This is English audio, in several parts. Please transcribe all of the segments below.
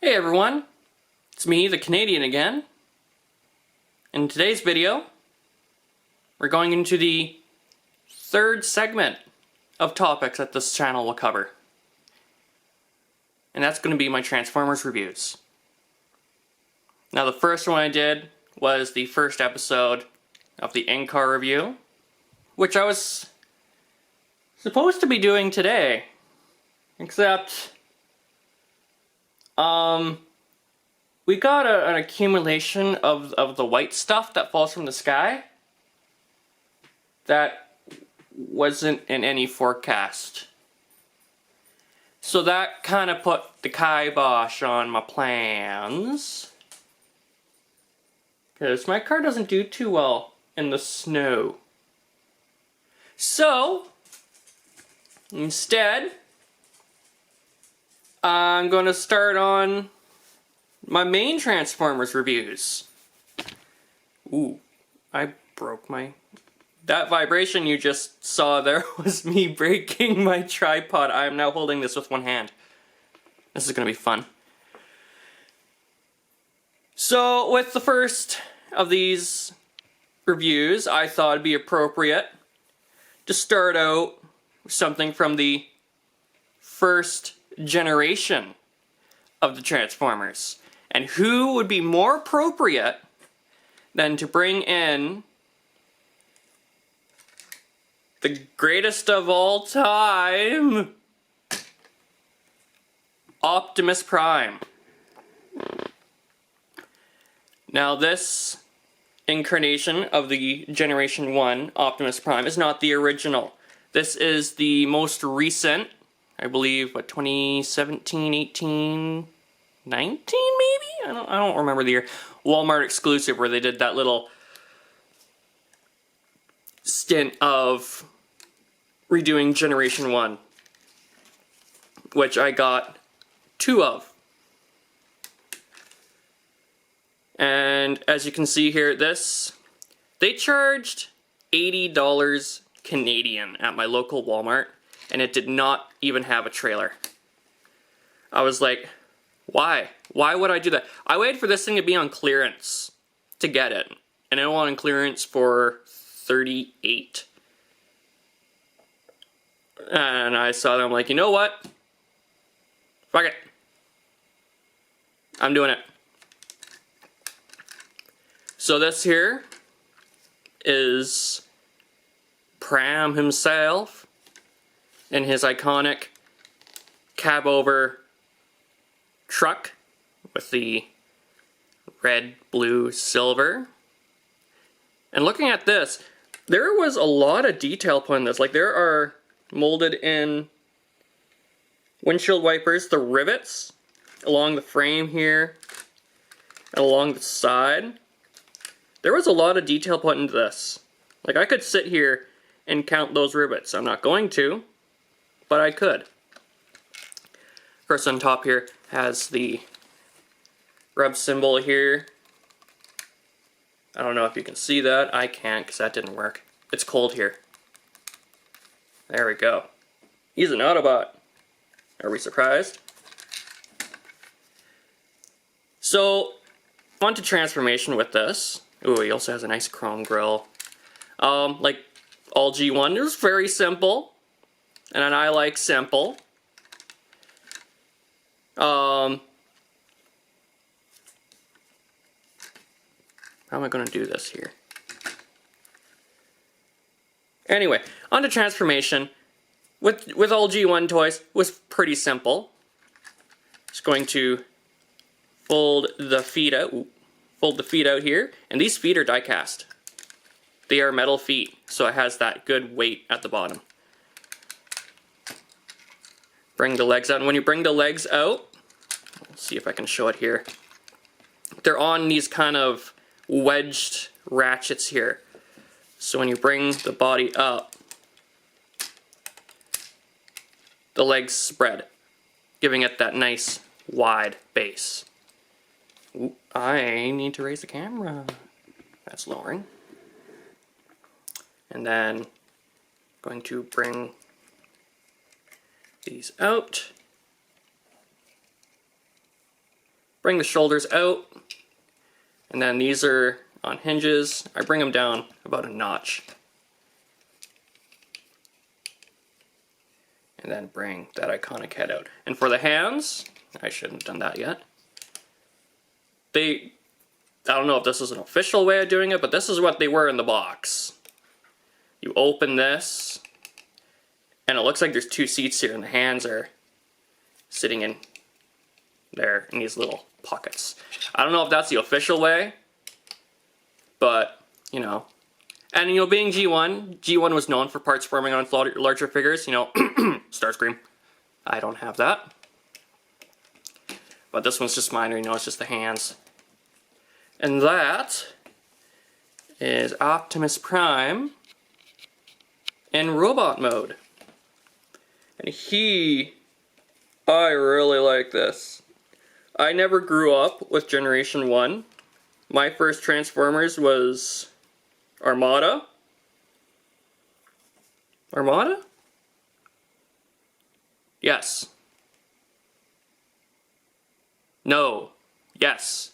Hey everyone, it's me, the Canadian again. In today's video, we're going into the third segment of topics that this channel will cover. And that's going to be my Transformers reviews. Now the first one I did was the first episode of the in-car review, which I was supposed to be doing today, except we got an accumulation of the white stuff that falls from the sky that wasn't in any forecast. So that kind of put the kibosh on my plans, because my car doesn't do too well in the snow. So instead, I'm going to start on my main Transformers reviews. Ooh, I broke my... That vibration you just saw there was me breaking my tripod. I am now holding this with one hand. This is going to be fun. So, with the first of these reviews, I thought it'd be appropriate to start out with something from the first generation of the Transformers. And who would be more appropriate than to bring in the greatest of all time, Optimus Prime. Now this incarnation of the Generation 1 Optimus Prime is not the original. This is the most recent, I believe, what, 2017, 18, 19 maybe? I don't remember the year. Wal-mart exclusive where they did that little stint of redoing Generation 1, which I got 2 of. And as you can see here, they charged $80 Canadian at my local Walmart, and it did not even have a trailer. I was like, why? Why would I do that? I waited for this thing to be on clearance to get it, and it went on clearance for $38. And I saw that, I'm like, you know what? Fuck it. I'm doing it. So this here is Pram himself in his iconic cab-over truck with the red, blue, silver. And looking at this, there was a lot of detail put in this. Like, there are molded in windshield wipers, the rivets along the frame here and along the side. There was a lot of detail put into this. Like, I could sit here and count those rivets. I'm not going to, but I could. Of course, on top here has the rub symbol here. I don't know if you can see that. I can't because that didn't work. It's cold here. There we go. He's an Autobot. Are we surprised? So, on to transformation with this. Ooh, he also has a nice chrome grille. Like all G1, it was very simple. And I like simple. How am I going to do this here? Anyway, on to transformation. With all G1 toys, it was pretty simple. Just going to fold the feet out. Ooh, fold the feet out here, and these feet are die-cast. They are metal feet, so it has that good weight at the bottom. Bring the legs out, and when you bring the legs out, let's see if I can show it here. They're on these kind of wedged ratchets here. So when you bring the body up, the legs spread, giving it that nice wide base. Ooh, I need to raise the camera. That's lowering. And then going to bring these out. bring the shoulders out, and then these are on hinges. I bring them down about a notch. And then bring that iconic head out. And for the hands, I shouldn't have done that yet. I don't know if this is an official way of doing it, but this is what they were in the box. You open this, and it looks like there's two seats here, and the hands are sitting in there in these little pockets. I don't know if that's the official way, but, you know. And, you know, being G1, G1 was known for parts forming on larger figures, you know, Starscream. I don't have that. But this one's just minor, you know, it's just the hands. And that is Optimus Prime in robot mode. And I really like this. I never grew up with Generation 1. My first Transformers was Armada? Armada? Yes. No. Yes.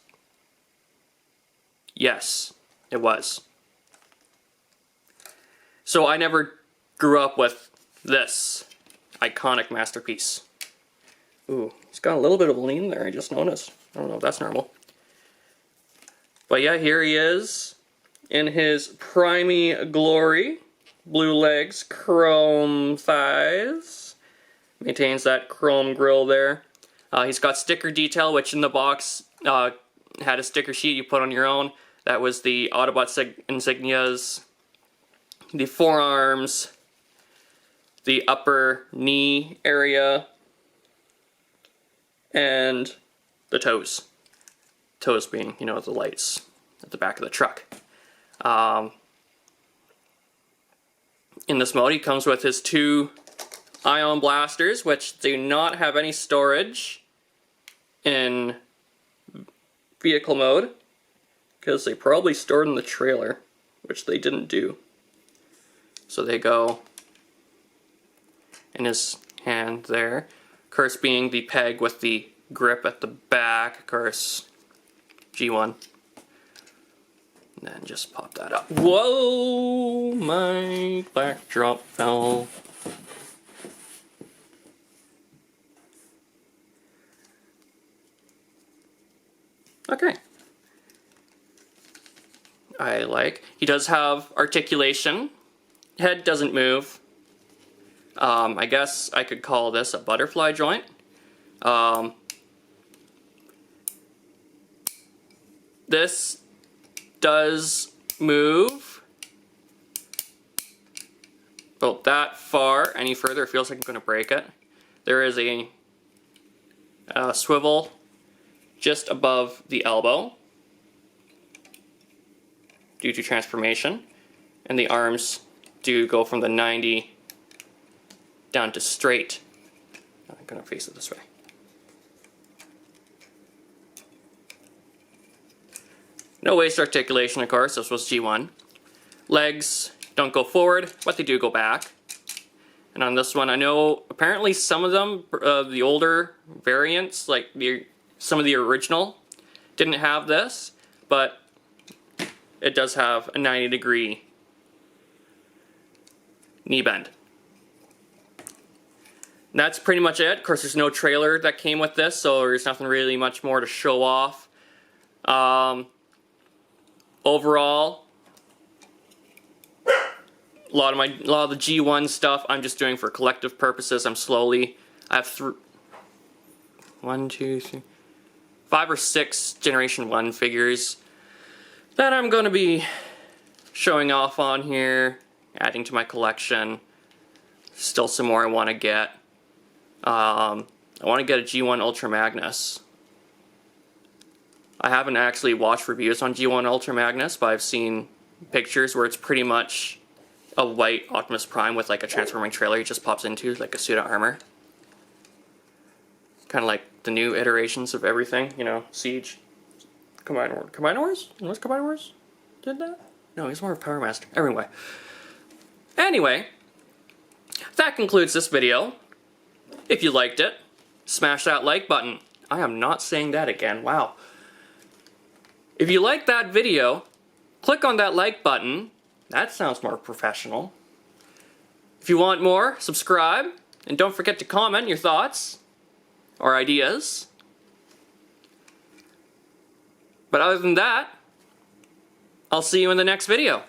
Yes, it was. So I never grew up with this iconic masterpiece. Ooh, he's got a little bit of lean there, I just noticed. I don't know if that's normal. But yeah, here he is in his primey glory. Blue legs, chrome thighs. Maintains that chrome grille there. He's got sticker detail, which in the box had a sticker sheet you put on your own. That was the Autobot insignias, the forearms, the upper knee area, and the toes. Toes being, you know, the lights at the back of the truck. In this mode, he comes with his two ion blasters, which do not have any storage in vehicle mode, because they probably stored in the trailer, which they didn't do. So they go in his hand there. Of course, being the peg with the grip at the back, of course, G1. And then just pop that up. Whoa, my backdrop fell. Okay. He does have articulation. Head doesn't move. I guess I could call this a butterfly joint. This does move about that far. Any further, it feels like I'm going to break it. There is a swivel just above the elbow due to transformation, and the arms do go from the 90 down to straight. I'm going to face it this way. No waist articulation, of course. This was G1. Legs don't go forward, but they do go back. And on this one, I know apparently some of them, the older variants, like some of the original, didn't have this, but it does have a 90-degree knee bend. And that's pretty much it. Of course, there's no trailer that came with this, so there's nothing really much more to show off. Overall, a lot of the G1 stuff I'm just doing for collective purposes. I have 5 or 6 Generation 1 figures that I'm going to be showing off on here, adding to my collection. Still some more I want to get. I want to get a G1 Ultra Magnus. I haven't actually watched reviews on G1 Ultra Magnus, but I've seen pictures where it's pretty much a white Optimus Prime with like a transforming trailer he just pops into, like a suit of armor. Kind of like the new iterations of everything, you know, Siege. Combine Wars? Was Combine Wars did that? No, he's more of Power Master. Anyway, that concludes this video. If you liked it, smash that like button. I am not saying that again. Wow. If you like that video, click on that like button. That sounds more professional. If you want more, subscribe. And don't forget to comment your thoughts or ideas. But other than that, I'll see you in the next video.